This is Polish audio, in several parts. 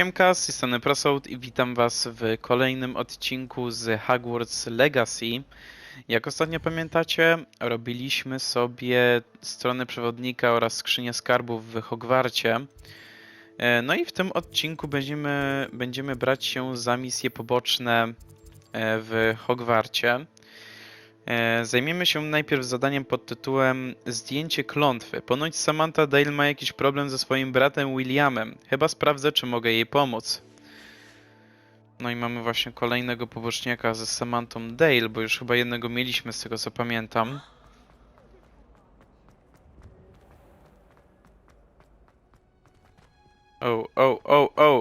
Siemka, z tej strony Prosout i witam was w kolejnym odcinku z Hogwarts Legacy. Jak ostatnio pamiętacie, robiliśmy sobie stronę przewodnika oraz skrzynię skarbów w Hogwarcie. No i w tym odcinku będziemy brać się za misje poboczne w Hogwarcie. Zajmiemy się najpierw zadaniem pod tytułem Zdjęcie klątwy. Ponoć Samantha Dale ma jakiś problem ze swoim bratem Williamem. Chyba sprawdzę, czy mogę jej pomóc. No i mamy właśnie kolejnego poboczniaka ze Samanthą Dale, bo już chyba jednego mieliśmy z tego co pamiętam.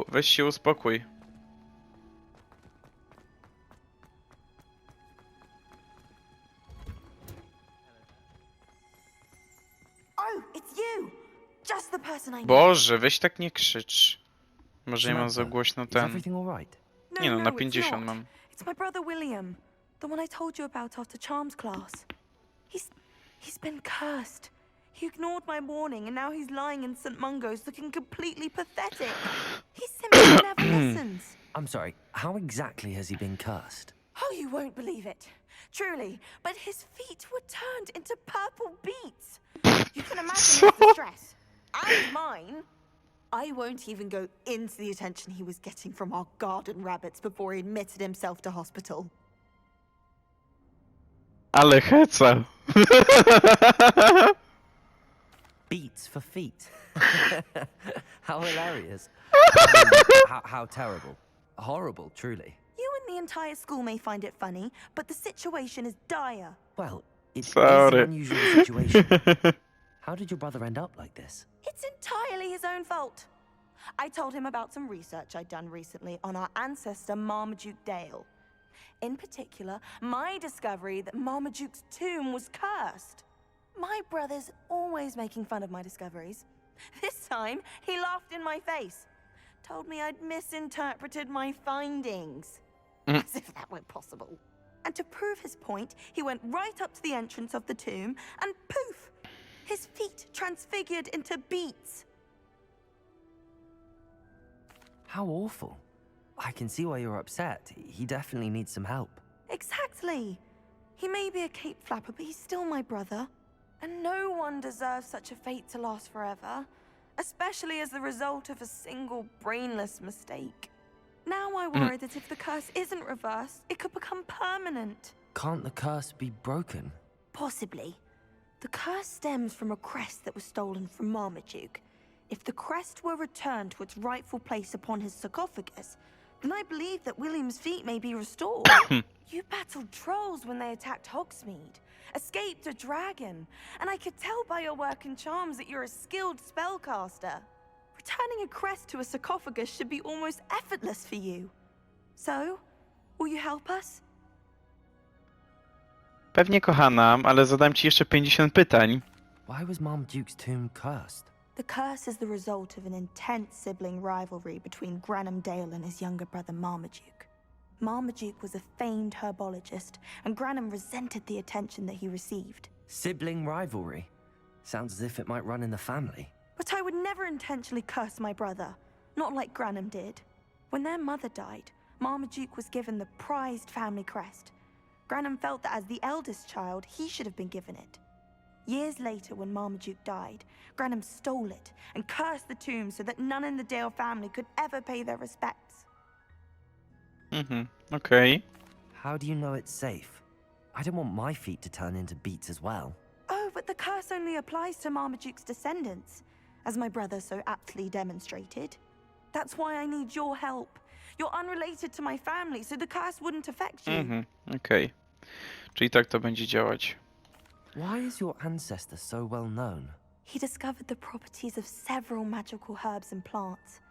Weź się uspokój. Boże, weź tak nie krzycz. Może ja mam za głośno ten... Nie no, na 50 mam. It's my brother William, the one I told you about after charms class. He's been cursed. He ignored my warning and now he's lying in St. Mungo's looking completely pathetic. He simply never listens. I'm sorry, how exactly has he been cursed? Oh, you won't believe it. Truly, but his feet were turned into purple beets. You can imagine his distress. And mine. I won't even go into the attention he was getting from our garden rabbits before he admitted himself to hospital. Ale heca! Beats for feet. How hilarious. How terrible. Horrible, truly. You and the entire school may find it funny, but the situation is dire. Well, it's Sorry. an unusual situation. How did your brother end up like this? It's entirely his own fault. I told him about some research I'd done recently on our ancestor Marmaduke Dale. In particular, my discovery that Marmaduke's tomb was cursed. My brother's always making fun of my discoveries. This time, he laughed in my face. Told me I'd misinterpreted my findings. As if that were possible. And to prove his point, he went right up to the entrance of the tomb and poof! His feet transfigured into beets. How awful. I can see why you're upset. He definitely needs some help. Exactly. He may be a cape flapper, but he's still my brother. And no one deserves such a fate to last forever, especially as the result of a single brainless mistake. Now I worry that if the curse isn't reversed, it could become permanent. Can't the curse be broken? Possibly. The curse stems from a crest that was stolen from Marmaduke. If the crest were returned to its rightful place upon his sarcophagus, then I believe that William's feet may be restored. You battled trolls when they attacked Hogsmeade, escaped a dragon, and I could tell by your work and charms that you're a skilled spellcaster. Returning a crest to a sarcophagus should be almost effortless for you. So, will you help us? Pewnie kochana, ale zadam ci jeszcze 50 pytań. Why was Marmaduke's tomb cursed? The curse is the result of an intense sibling rivalry between Granham Dale and his younger brother Marmaduke. Marmaduke was a famed herbologist, and Granham resented the attention that he received. Sibling rivalry? Sounds as if it might run in the family. But I would never intentionally curse my brother, not like Granham did. When their mother died, Marmaduke was given the prized family crest. Granham felt that as the eldest child, he should have been given it. Years later, when Marmaduke died, Granham stole it and cursed the tomb so that none in the Dale family could ever pay their respects. Okay. How do you know it's safe? I don't want my feet to turn into beets as well. Oh, but the curse only applies to Marmaduke's descendants, as my brother so aptly demonstrated. That's why I need your help. You're unrelated to my family, so the curse wouldn't affect you. Okay. Czyli tak to będzie działać. Why is your ancestor so well known? He discovered the properties of several magical herbs and plants.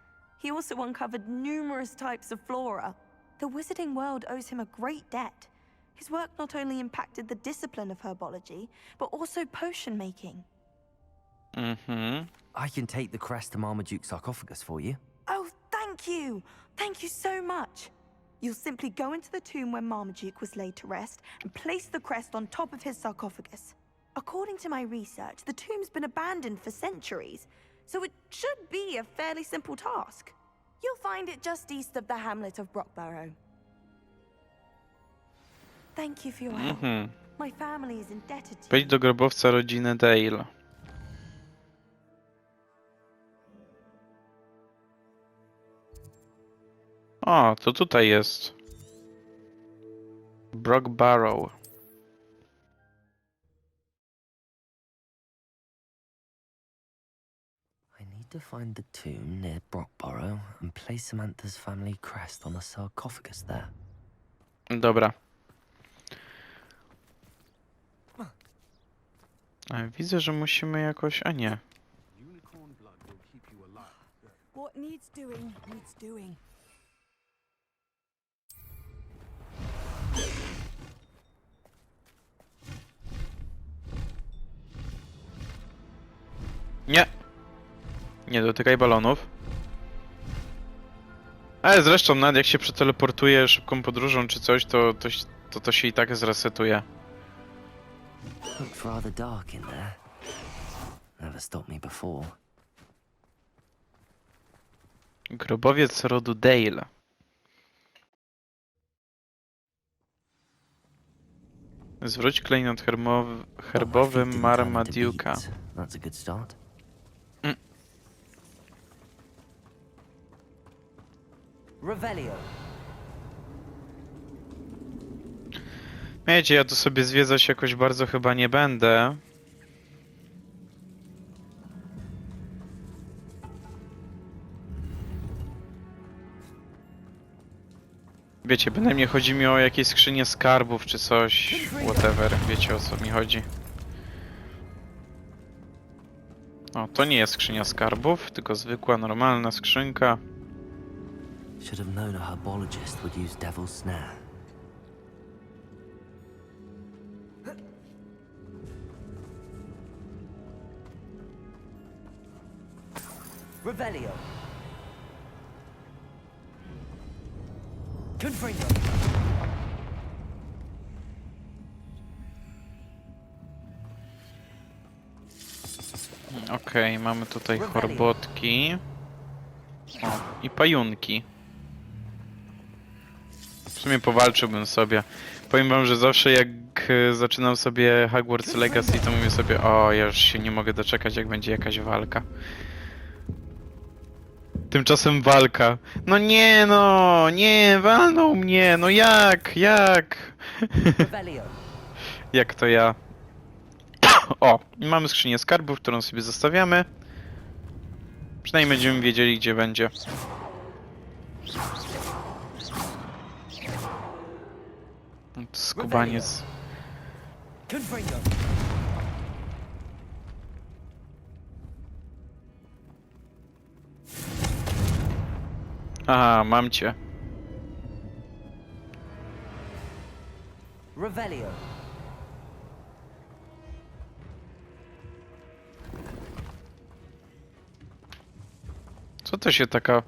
He also uncovered numerous types of flora. The wizarding world owes him a great debt. His work not only impacted the discipline of herbology, but also potion making. I can take the crest to Marmaduke's sarcophagus for you. Oh, thank you! Thank you so much! You'll simply go into the tomb where Marmaduke was laid to rest and place the crest on top of his sarcophagus. According to my research, the tomb's been abandoned for centuries, so it should be a fairly simple task. You'll find it just east of the hamlet of Brockborough. Thank you for your help. My family is indebted to Wejdź do grobowca rodziny Dale. O, to tutaj jest. Brockborough. I need to find the tomb near Brockborough and place Samantha's family crest on the sarcophagus there. Dobra. Widzę, że musimy jakoś... A nie. What needs doing, needs doing. Nie! Nie dotykaj balonów. Ale zresztą nawet jak się przeteleportuje szybką podróżą czy coś, to się i tak zresetuje. Looks rather dark in there. Never stopped me before. Grobowiec rodu Dale. Zwróć klejnot herbowy Marmaduke'a. That's a good start. Revelio. Wiecie, ja tu sobie zwiedzać jakoś bardzo chyba nie będę. Wiecie, bynajmniej chodzi mi o jakieś skrzynie skarbów czy coś. Whatever, wiecie o co mi chodzi. O, to nie jest skrzynia skarbów, tylko zwykła, normalna skrzynka. Should have known a herbologist would use devil's snare. Revelio. Confringo. Okej, mamy tutaj chorbotki. O, i pajunki. W sumie powalczyłbym sobie. Powiem wam, że zawsze jak zaczynam sobie Hogwarts Legacy, to mówię sobie, o, ja już się nie mogę doczekać, jak będzie jakaś walka. Tymczasem walka. No nie, no, nie, walną mnie, no jak? Jak to ja? O, i mamy skrzynię skarbów, którą sobie zostawiamy. Przynajmniej będziemy wiedzieli, gdzie będzie. Skubaniec. Aha, mam cię. Revelio. Co to się taka...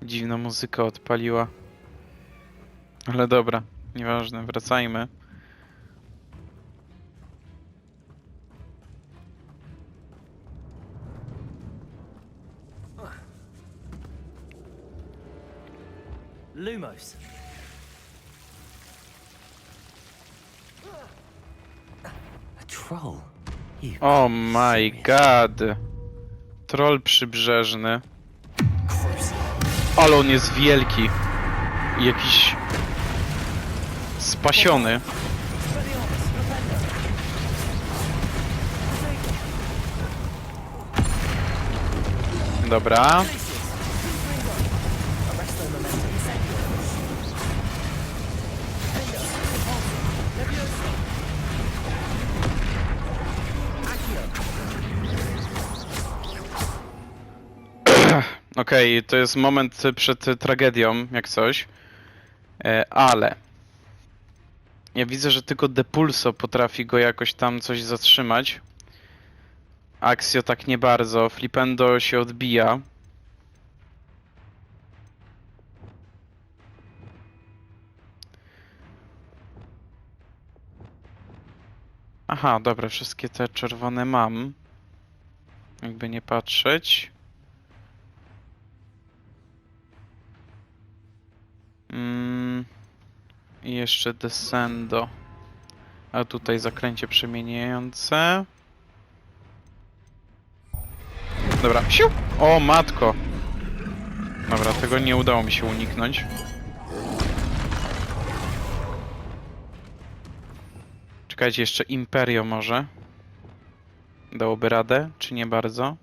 Dziwna muzyka odpaliła. Ale dobra, nieważne, wracajmy. Lumos. A troll. Oh my god. Troll przybrzeżny. Ale on jest wielki. I jakiś... spasiony. Dobra. Okej, to jest moment przed tragedią, jak coś. Ale... Ja widzę, że tylko Depulso potrafi go jakoś tam coś zatrzymać. Axio tak nie bardzo. Flipendo się odbija. Aha, dobra, wszystkie te czerwone mam. Jakby nie patrzeć. I jeszcze descendo. A tutaj zaklęcie przemieniające. Dobra, siu! O, matko! Dobra, tego nie udało mi się uniknąć. Czekajcie, jeszcze Imperio może. Dałoby radę, czy nie bardzo?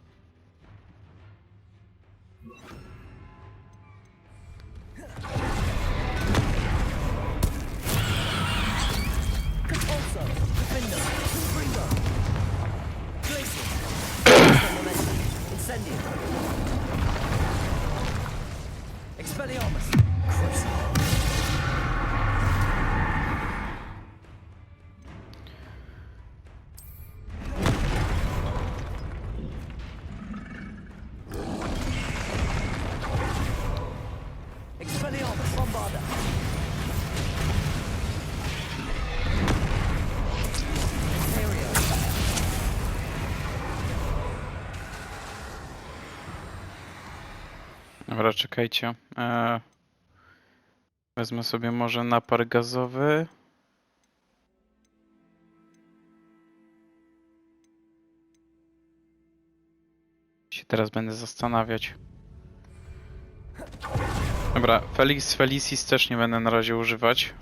Dobra, czekajcie. Wezmę sobie może napar gazowy. Się teraz będę zastanawiać. Dobra, Felix Felicis też nie będę na razie używać.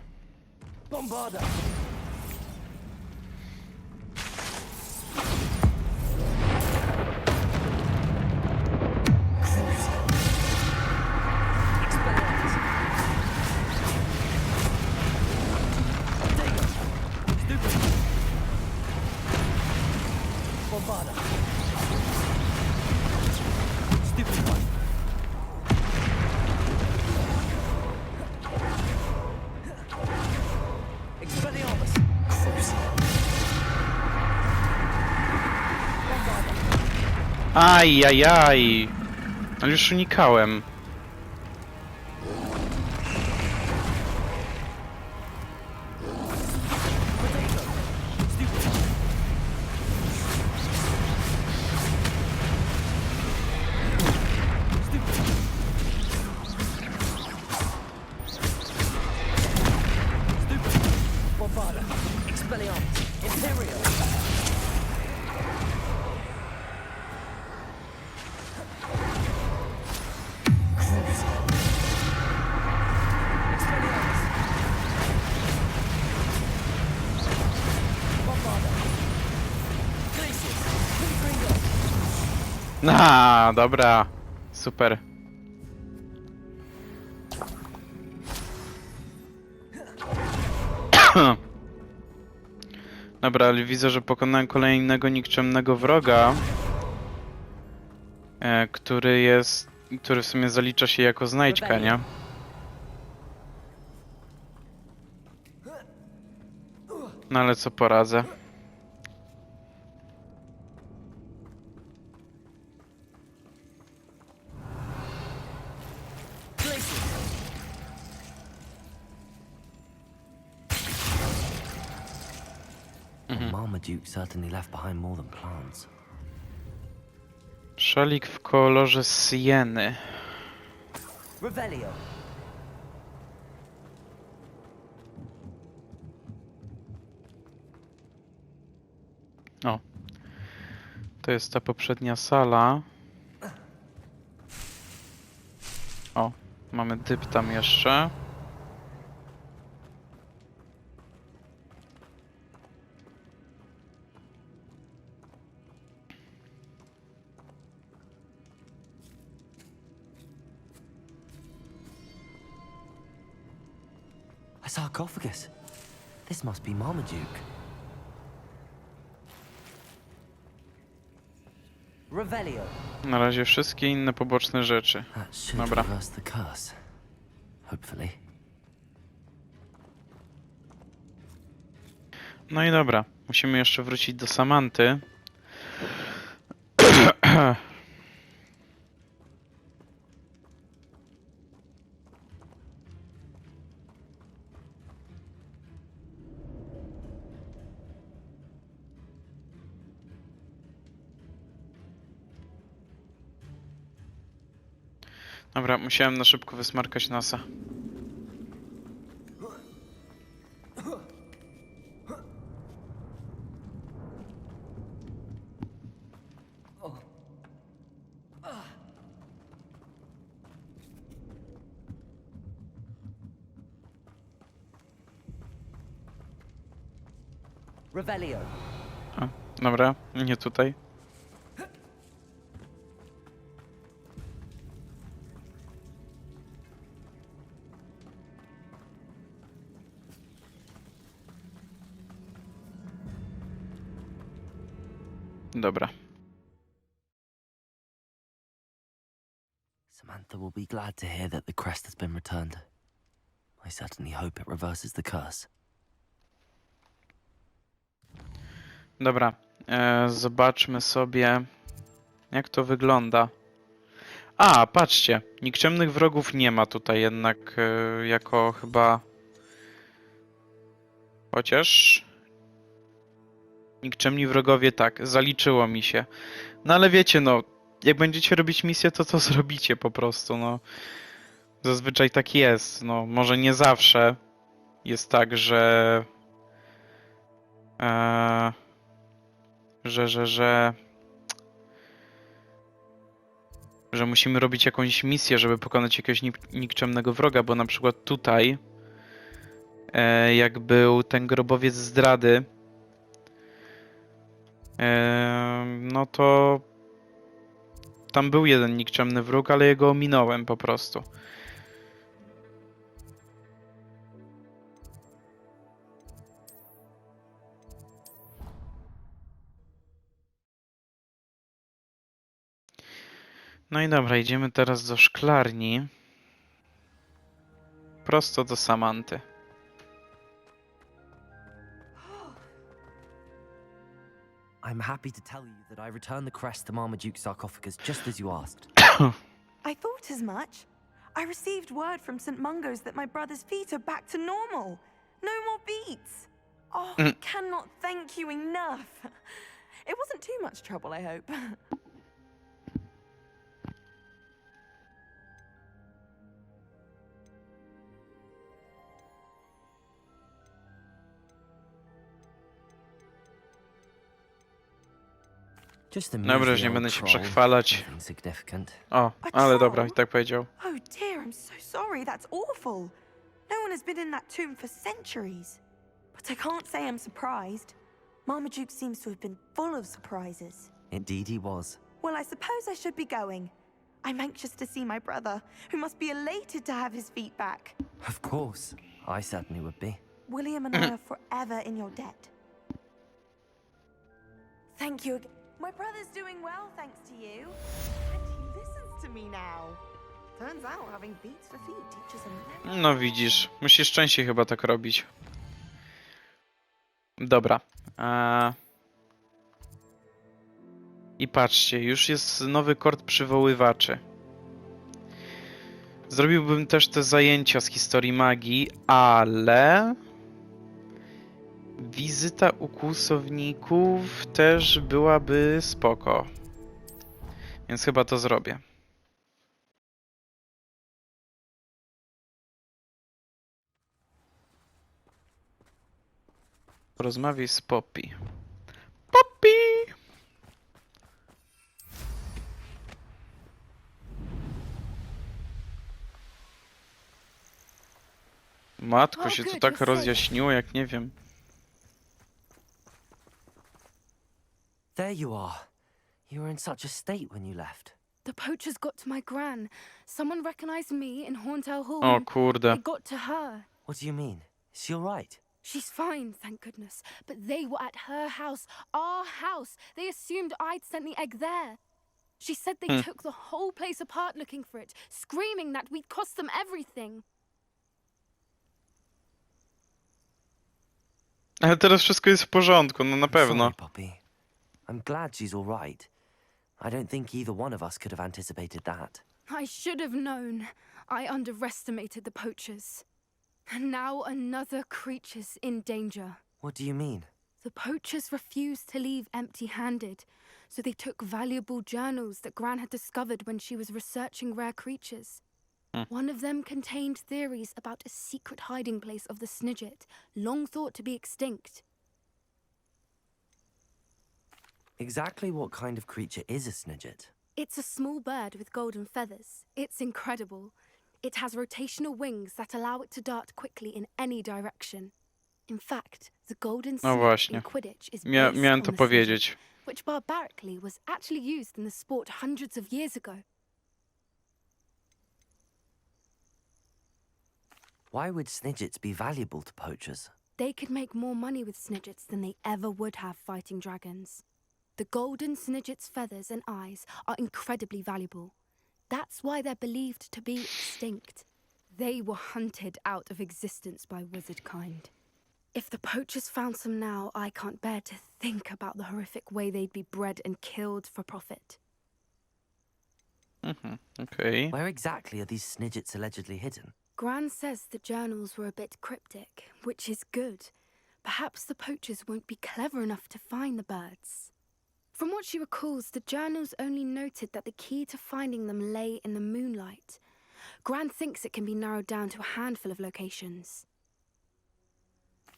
Ajajaj! Ale już unikałem. Dobra. Super. Dobra, ale widzę, że pokonałem kolejnego nikczemnego wroga, który w sumie zalicza się jako znajdźka, nie? No ale co poradzę. Marmaduke certainly left behind more than plants. Szalik w kolorze sieny. O. To jest ta poprzednia sala. O, mamy typ tam jeszcze. A sarcophagus. This must be Marmaduke. Na razie wszystkie inne poboczne rzeczy. That should Dobra. reverse the curse. Hopefully. No i dobra. Musimy jeszcze wrócić do Samanty. Dobra, musiałem na szybko wysmarkać nosa. Revelio. O, dobra, nie tutaj. Dobra. Samantha will be glad to hear that the crest has been returned. I certainly hope it reverses the curse. Dobra, zobaczmy sobie, jak to wygląda. A, patrzcie, nikczemnych wrogów nie ma tutaj jednak jako chyba... Chociaż... Nikczemni wrogowie tak, zaliczyło mi się. No ale wiecie, no, jak będziecie robić misję, to zrobicie po prostu, no. Zazwyczaj tak jest, no, może nie zawsze jest tak, że musimy robić jakąś misję, żeby pokonać jakiegoś nikczemnego wroga, bo na przykład tutaj jak był ten grobowiec zdrady, no to tam był jeden nikczemny wróg, ale jego ominąłem po prostu. No i dobra, idziemy teraz do szklarni. Prosto do Samanty. I'm happy to tell you that I returned the crest to Marmaduke's sarcophagus just as you asked. I thought as much. I received word from St. Mungo's that my brother's feet are back to normal. No more beats. Oh, I cannot thank you enough. It wasn't too much trouble, I hope. Just a Dobra, już measly nie old będę się troll, przechwalać. nothing significant. O, A ale dobra, troll? i tak powiedział. Oh dear, I'm so sorry. That's awful. No one has been in that tomb for centuries. But I can't say I'm surprised. Marmaduke seems to have been full of surprises. Indeed he was. Well, I suppose I should be going. I'm anxious to see my brother, who must be elated to have his feet back. Of course. I certainly would be. William and I are forever in your debt. Thank you again. My brother's doing well, thanks to you. And he listens to me now. Turns out having beats for feet teaches him. No widzisz, musisz częściej chyba tak robić. Dobra. I patrzcie, już jest nowy kord przywoływaczy. Zrobiłbym też te zajęcia z historii magii, ale... Wizyta u Kłusowników też byłaby spoko. Więc chyba to zrobię. Porozmawiaj z Poppy. Poppy! Matko, się to tak rozjaśniło, jak nie wiem. There you are. You were in such a state when you left. The poachers got to my gran. Someone recognized me in Horntail Hall. O and kurde. They got to her. What do you mean? Is she all right? She's fine, thank goodness. But they were at her house, our house. They assumed I'd sent the egg there. She said they took the whole place apart looking for it, screaming that we'd cost them everything. Ale teraz wszystko jest w porządku, no na pewno. Sorry, Poppy. I'm glad she's all right. I don't think either one of us could have anticipated that. I should have known. I underestimated the poachers. And now another creature's in danger. What do you mean? The poachers refuse to leave empty-handed, So they took valuable journals that Gran had discovered when she was researching rare creatures. One of them contained theories about a secret hiding place of the Snidget, long thought to be extinct. Exactly what kind of creature is a Snidget? It's a small bird with golden feathers. It's incredible. It has rotational wings that allow it to dart quickly in any direction. In fact, the golden No snitch właśnie. in Quidditch is based Miałem on to the powiedzieć. snitch, which barbarically was actually used in the sport hundreds of years ago. Why would Snidgets be valuable to poachers? They could make more money with Snidgets than they ever would have fighting dragons. The golden Snidget's feathers and eyes are incredibly valuable. That's why they're believed to be extinct. They were hunted out of existence by wizard kind. If the poachers found some now, I can't bear to think about the horrific way they'd be bred and killed for profit. Okej. Where exactly are these Snidgets allegedly hidden? Gran says the journals were a bit cryptic, which is good. Perhaps the poachers won't be clever enough to find the birds. From what she recalls, the journals only noted that the key to finding them lay in the moonlight. Gran thinks it can be narrowed down to a handful of locations.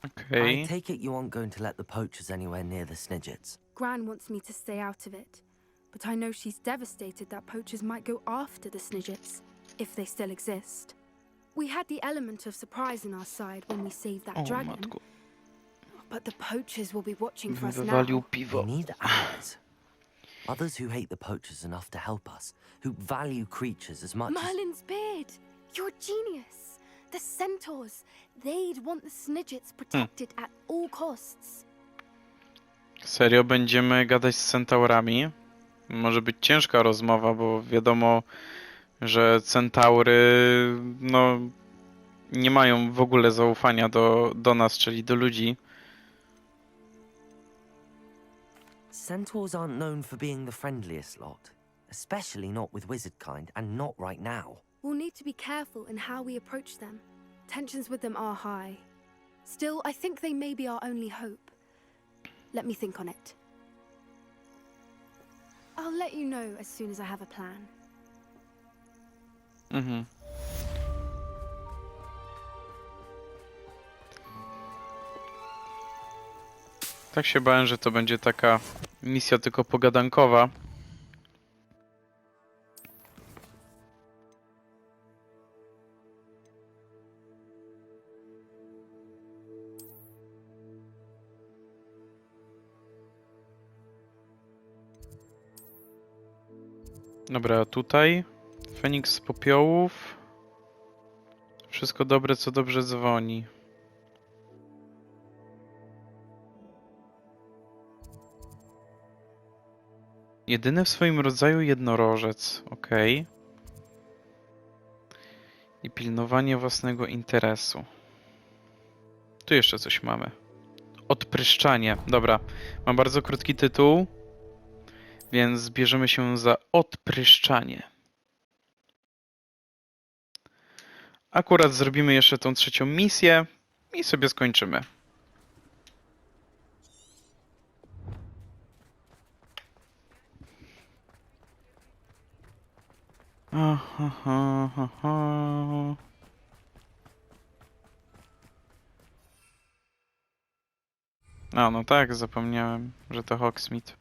Okej. I take it you aren't going to let the poachers anywhere near the Snidgets. Gran wants me to stay out of it, but I know she's devastated that poachers might go after the Snidgets, if they still exist. We had the element of surprise on our side when we saved that O dragon, matku. but the poachers will be watching for us Wywalił now. We piwo. need allies. Others who hate the poachers enough to help us, who value creatures as much as... Merlin's beard! You're a genius! The centaurs! They'd want the Snidgets protected at all costs. Serio będziemy gadać z centaurami? Może być ciężka rozmowa, bo wiadomo, że centaury no nie mają w ogóle zaufania do nas, czyli do ludzi. Centaurs aren't known for being the friendliest lot, especially not with wizard kind, and not right now. We'll need to be careful in how we approach them. Tensions with them are high. Still, I think they may be our only hope. Let me think on it. I'll let you know as soon as I have a plan. Tak się bałem, że to będzie taka misja tylko pogadankowa. Dobra, tutaj Feniks z popiołów. Wszystko dobre, co dobrze dzwoni. Jedyny w swoim rodzaju jednorożec. Okej. I pilnowanie własnego interesu. Tu jeszcze coś mamy. Odpryszczanie. Dobra. Mam bardzo krótki tytuł. Więc bierzemy się za odpryszczanie. Akurat zrobimy jeszcze tą trzecią misję i sobie skończymy. A, no tak, zapomniałem, że to Hogsmeade.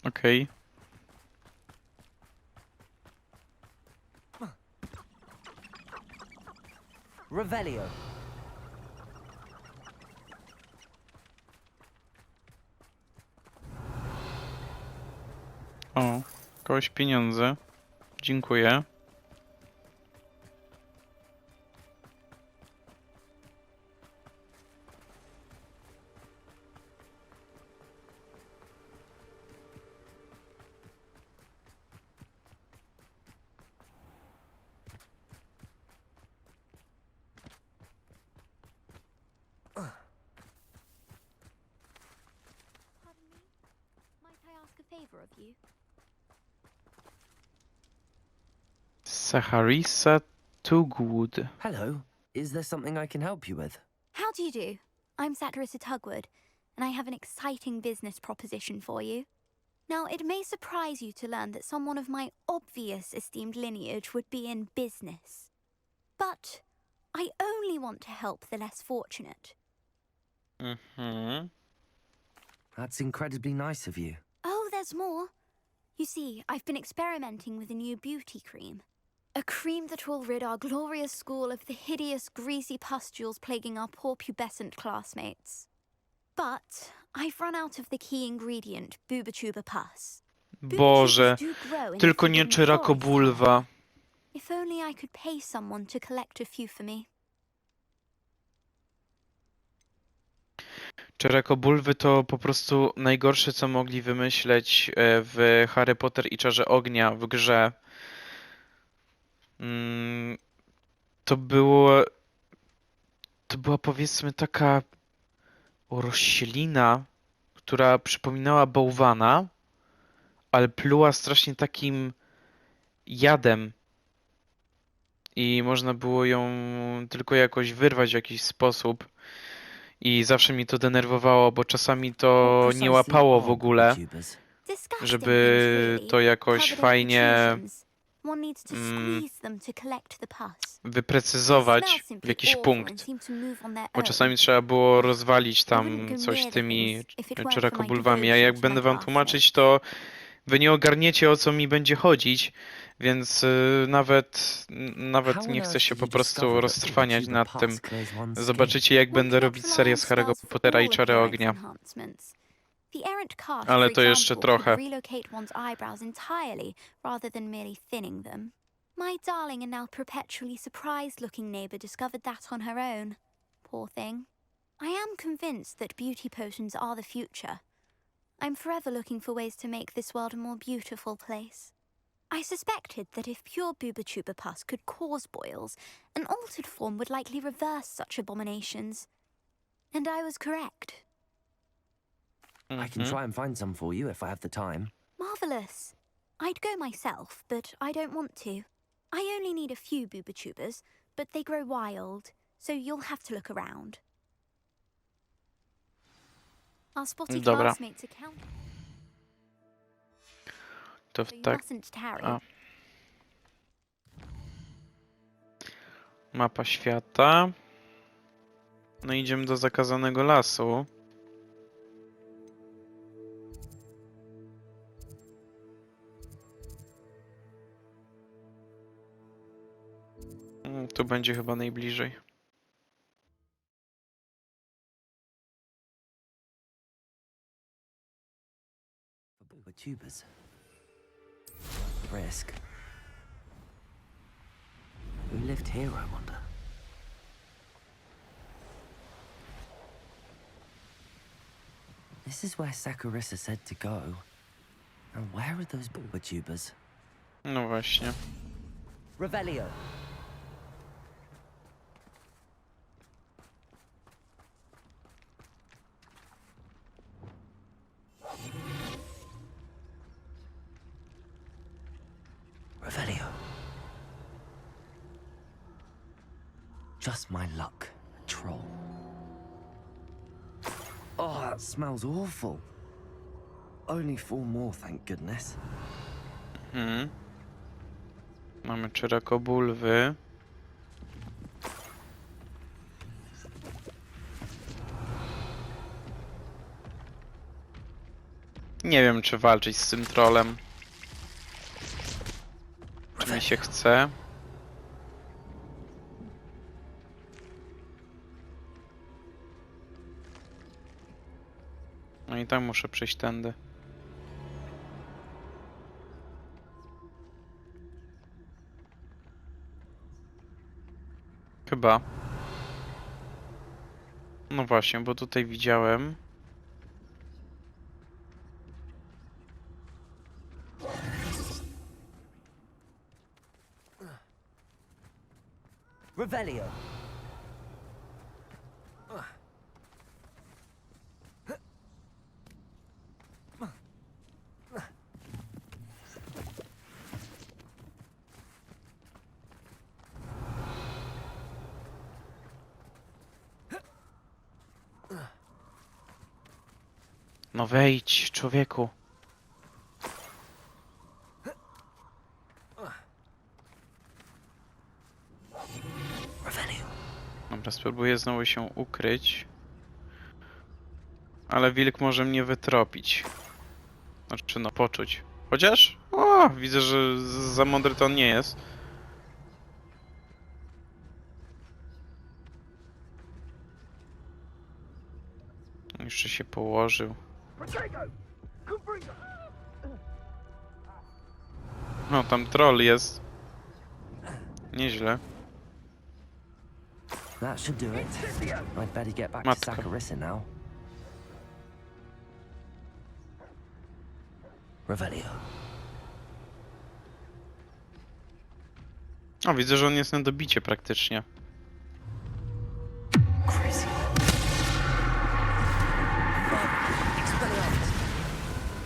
Okej. Revelio. O, kogoś pieniądze. Dziękuję. Pardon me? Might I ask a favor of you? Zacharissa Tugwood. Hello. Is there something I can help you with? How do you do? I'm Zacharissa Tugwood, and I have an exciting business proposition for you. Now, it may surprise you to learn that someone of my obvious esteemed lineage would be in business. But I only want to help the less fortunate. Mhm. That's incredibly nice of you. Oh, there's more. You see, I've been experimenting with a new beauty cream. A cream that will rid our glorious school of the hideous, greasy pustules plaguing our poor pubescent classmates. But I've run out of the key ingredient, Booba pus. Boże, Boobatuber's do grow in the tylko nie forbidden Czyrakobulwa. forest. If only I could pay someone to collect a few for me. Czyrakobulwy to po prostu najgorsze, co mogli wymyśleć w Harry Potter i Czarze Ognia w grze. To było... To była, powiedzmy, taka roślina, która przypominała bałwana, ale pluła strasznie takim jadem. I można było ją tylko jakoś wyrwać w jakiś sposób. I zawsze mi to denerwowało, bo czasami to What nie precisely łapało w are ogóle, boobatuber's? Disgusting żeby things, really. to jakoś Covered in fajnie protrusions. One needs to squeeze them to collect the pus. They wyprecyzować smell w simply jakiś awful and punkt. seem to move on their Bo own. czasami trzeba było rozwalić I wouldn't tam go coś near the tymi things if it weren't for my czyrakobulwami, a devotion jak to będę my wam tłumaczyć, classmates. to wy nie ogarniecie, o co mi będzie chodzić, więc nawet How nie on chcę earth się did po you prostu discover that roztrwaniać booba nad tym. pus clears one's skin? Zobaczycie, jak One będę cannot robić rely serię on z Harry'ego spells for Pottera i all Czary appearance Ognia. enhancements. The errant cast, Ale for to jeszcze example, could trochę. relocate one's eyebrows entirely rather than merely thinning them. My darling and now perpetually surprised-looking neighbour discovered that on her own. Poor thing. I am convinced that beauty potions are the future. I'm forever looking for ways to make this world a more beautiful place. I suspected that if pure booba pus could cause boils, an altered form would likely reverse such abominations. And I was correct. I can try and find some for you if I have the time. Marvellous. I'd go myself, but I don't want to. I only need a few booba but they grow wild, so you'll have to look around. Our spotty Dobra. classmates account, To so you tak. mustn't tarry. A. Mapa świata. No idziemy do zakazanego lasu. Tu będzie chyba najbliżej. Boobatuber's. Risk. Who lived here, I wonder? This is where Zacharissa said to go. And where are those boobatuber's? No właśnie. Revelio. Revelio. Just my luck. A troll. Oh, that smells awful. Only 4 more, thank goodness. Mamy czyrakobulwy. Nie wiem, czy walczyć z tym trolem. Czy mi się chce? No i tam muszę przejść tędy. Chyba. No właśnie, bo tutaj widziałem. Revelio. No wejdź, człowieku. Dobra, spróbuję znowu się ukryć. Ale wilk może mnie wytropić. Znaczy, no, poczuć. Chociaż? O, widzę, że za mądry to on nie jest. Jeszcze się położył. No, tam troll jest. Nieźle. That should do it. I'd better get back to Matko. Saccharissa now. Revelio. O, widzę, że on jest na dobicie praktycznie. Crazy. Expelliarmus.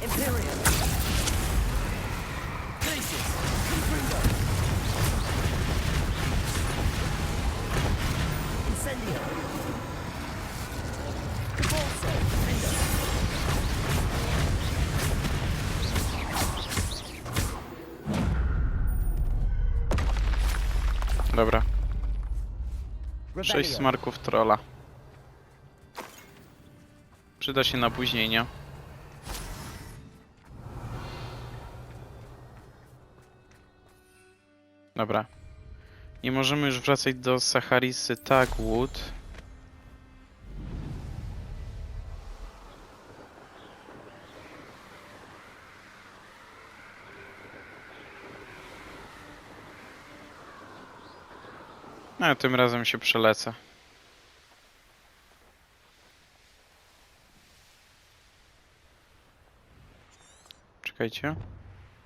Imperium. Glacius. Confringo. Incendio. Convulso. Findo. Dobra. 6 Revelio. smarków trolla. Przyda się na później, nie? Dobra. Nie możemy już wracać do Sacharisy Tagwood. No, tym razem się przelecę. Czekajcie.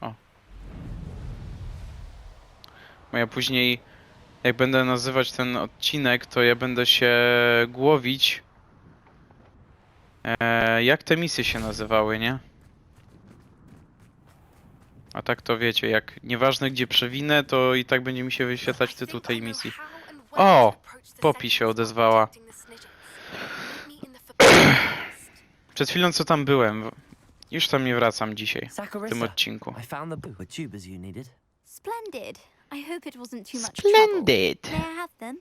O. Bo ja później, jak będę nazywać ten odcinek, to ja będę się głowić. Jak te misje się nazywały, nie? A tak to wiecie, jak nieważne gdzie przewinę, to i tak będzie mi się wyświetlać tytuł tej misji. O! Poppy się odezwała. Przed chwilą co tam byłem. Już tam nie wracam dzisiaj, w tym Saccharissa. odcinku. I found the tubers you needed. Splendid. I hope it wasn't too much trouble. May I have them?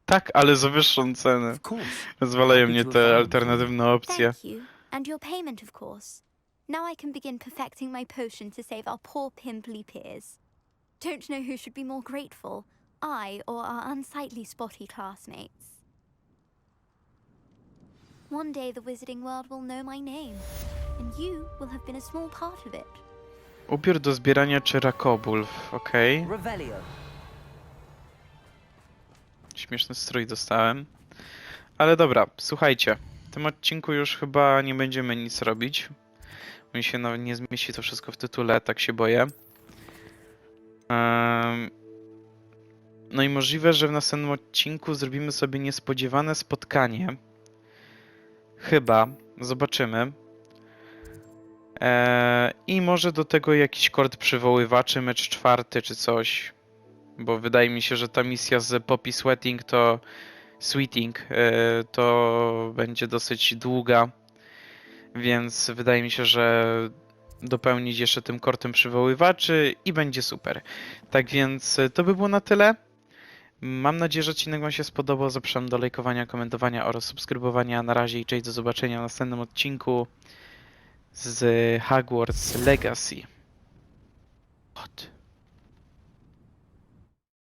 Tak, ale za wyższą cenę. Of course. Rozwalają Happy mnie to te have alternatywne opcje. Thank you. And your payment, of course. Now I can begin perfecting my potion to save our poor pimply peers. Don't know who should be more grateful, I or our unsightly spotty classmates. One day the wizarding world will know my name, and you will have been a small part of it. Ubiór do zbierania czy rakobulw, okej. Revelio. Śmieszny strój dostałem. Ale dobra, słuchajcie. W tym odcinku już chyba nie będziemy nic robić. Mi się nawet nie zmieści to wszystko w tytule, tak się boję. No i możliwe, że w następnym odcinku zrobimy sobie niespodziewane spotkanie. Chyba. Zobaczymy. I może do tego jakiś kord przywoływaczy, mecz 4 czy coś. Bo wydaje mi się, że ta misja z Poppy Sweating to... Sweeting to będzie dosyć długa. Więc wydaje mi się, że dopełnić jeszcze tym kortem przywoływaczy i będzie super. Tak więc to by było na tyle. Mam nadzieję, że odcinek wam się spodobał. Zapraszam do lajkowania, komentowania oraz subskrybowania. Na razie i cześć, do zobaczenia w następnym odcinku z Hogwarts Legacy.